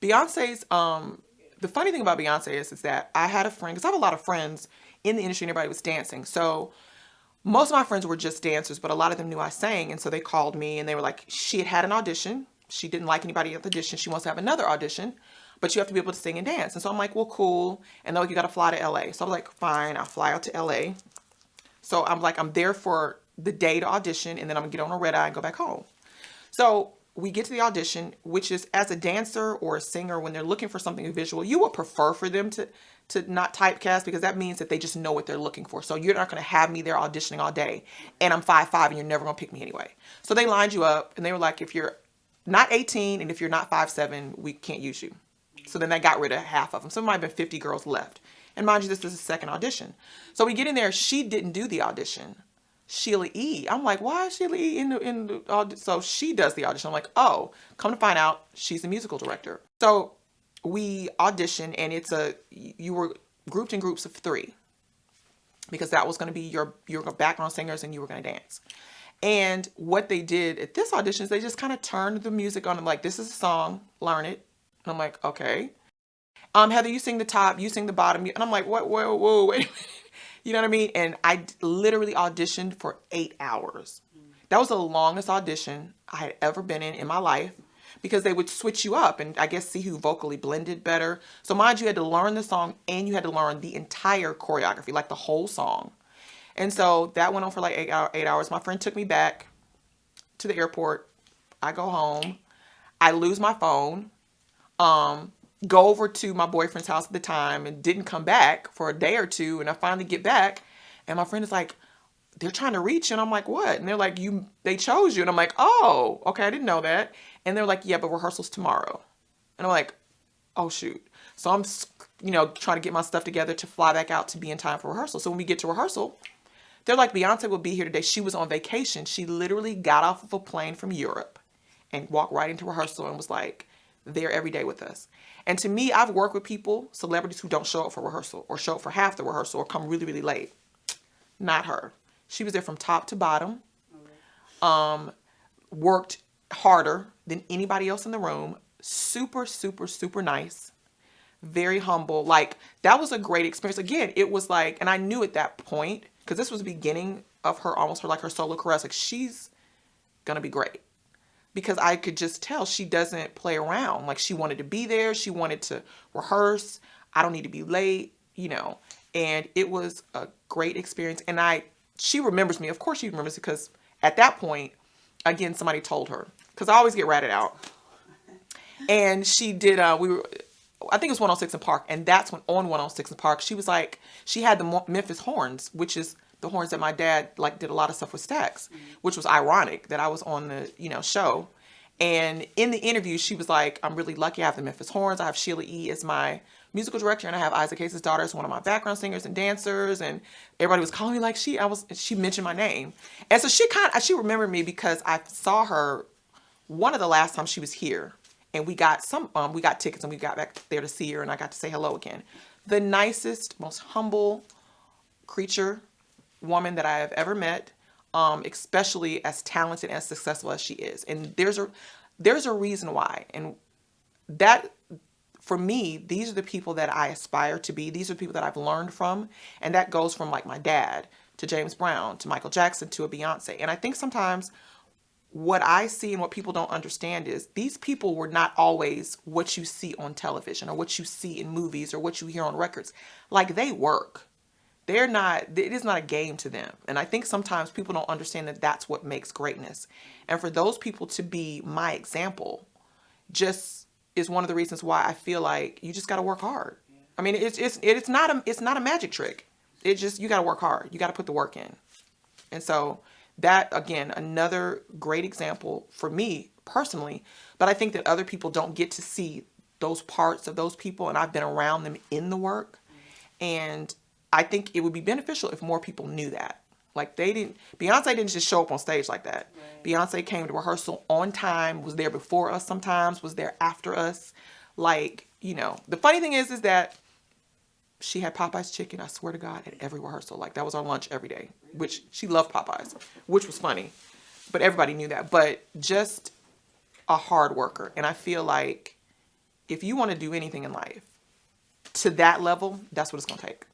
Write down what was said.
Beyonce's, the funny thing about Beyonce is that I had a friend, because I have a lot of friends in the industry and everybody was dancing. So most of my friends were just dancers, but a lot of them knew I sang. And so they called me and they were like, she had had an audition. She didn't like anybody at the audition. She wants to have another audition, but you have to be able to sing and dance. And so I'm like, well, cool. And they're like, you got to fly to LA. So I was like, fine, I'll fly out to LA. So I'm like, I'm there for the day to audition and then I'm gonna get on a red eye and go back home. So we get to the audition, which is as a dancer or a singer, when they're looking for something visual, you would prefer for them to not typecast because that means that they just know what they're looking for. So you're not going to have me there auditioning all day and I'm 5'5" and you're never going to pick me anyway. So they lined you up and they were like, if you're not 18 and if you're not 5'7", we can't use you. So then they got rid of half of them. So there might have been 50 girls left. And mind you, this is the second audition. So we get in there. She didn't do the audition. Sheila E. I'm like, why is Sheila E. in the audition? So she does the audition. I'm like, oh, come to find out, she's the musical director. So we audition, and you were grouped in groups of 3 because that was going to be your background singers, and you were going to dance. And what they did at this audition is they just kind of turned the music on. I'm like, this is a song, learn it. And I'm like, okay. Heather, you sing the top, you sing the bottom. And I'm like, what, whoa, whoa, wait a minute. You know what I mean? And I literally auditioned for 8 hours. That was the longest audition I had ever been in my life because they would switch you up and I guess see who vocally blended better. So mind you, had to learn the song and you had to learn the entire choreography, like the whole song. And so that went on for like 8 hours. My friend took me back to the airport. I go home. I lose my phone. Go over to my boyfriend's house at the time and didn't come back for a day or two. And I finally get back and my friend is like, they're trying to reach you. And I'm like, what? And they're like, they chose you. And I'm like, oh, okay. I didn't know that. And they're like, yeah, but rehearsal's tomorrow. And I'm like, oh shoot. So I'm, trying to get my stuff together to fly back out to be in time for rehearsal. So when we get to rehearsal, they're like, Beyonce will be here today. She was on vacation. She literally got off of a plane from Europe and walked right into rehearsal and was like, there every day with us. And to me, I've worked with people, celebrities who don't show up for rehearsal or show up for half the rehearsal or come really, really late. Not her. She was there from top to bottom, worked harder than anybody else in the room. Super, super, super nice. Very humble. Like, that was a great experience. Again, it was like, and I knew at that point, because this was the beginning of her, almost her solo career. I was like, she's going to be great. Because I could just tell she doesn't play around. Like, she wanted to be there. She wanted to rehearse. I don't need to be late, And it was a great experience. And she remembers me. Of course she remembers it because at that point, again, somebody told her. Because I always get ratted out. And she did, I think it was 106 in Park. And that's when on 106 in Park, she was like, she had the Memphis horns, which is the horns that my dad did a lot of stuff with Stax, which was ironic that I was on the, show. And in the interview, she was like, I'm really lucky I have the Memphis horns. I have Sheila E. as my musical director, and I have Isaac Hayes' daughter as one of my background singers and dancers. And everybody was calling me like she mentioned my name. And so she remembered me because I saw her one of the last times she was here. And we got tickets and we got back there to see her and I got to say hello again. The nicest, most humble woman that I have ever met, especially as talented and successful as she is. And there's a reason why. And that, for me, these are the people that I aspire to be. These are the people that I've learned from. And that goes from like my dad to James Brown to Michael Jackson to a Beyonce. And I think sometimes what I see and what people don't understand is these people were not always what you see on television or what you see in movies or what you hear on records. Like, they work. It is not a game to them. And I think sometimes people don't understand that that's what makes greatness. And for those people to be my example just is one of the reasons why I feel like you just got to work hard. I mean, it's not a magic trick. It's just, you got to work hard. You got to put the work in. And so that, again, another great example for me personally, but I think that other people don't get to see those parts of those people. And I've been around them in the work. And I think it would be beneficial if more people knew that. Like, Beyonce didn't just show up on stage like that. Right. Beyonce came to rehearsal on time, was there before us sometimes, was there after us. Like, the funny thing is that she had Popeye's chicken, I swear to God, at every rehearsal. Like, that was our lunch every day, which she loved Popeyes, which was funny. But everybody knew that. But just a hard worker. And I feel like if you want to do anything in life to that level, that's what it's going to take.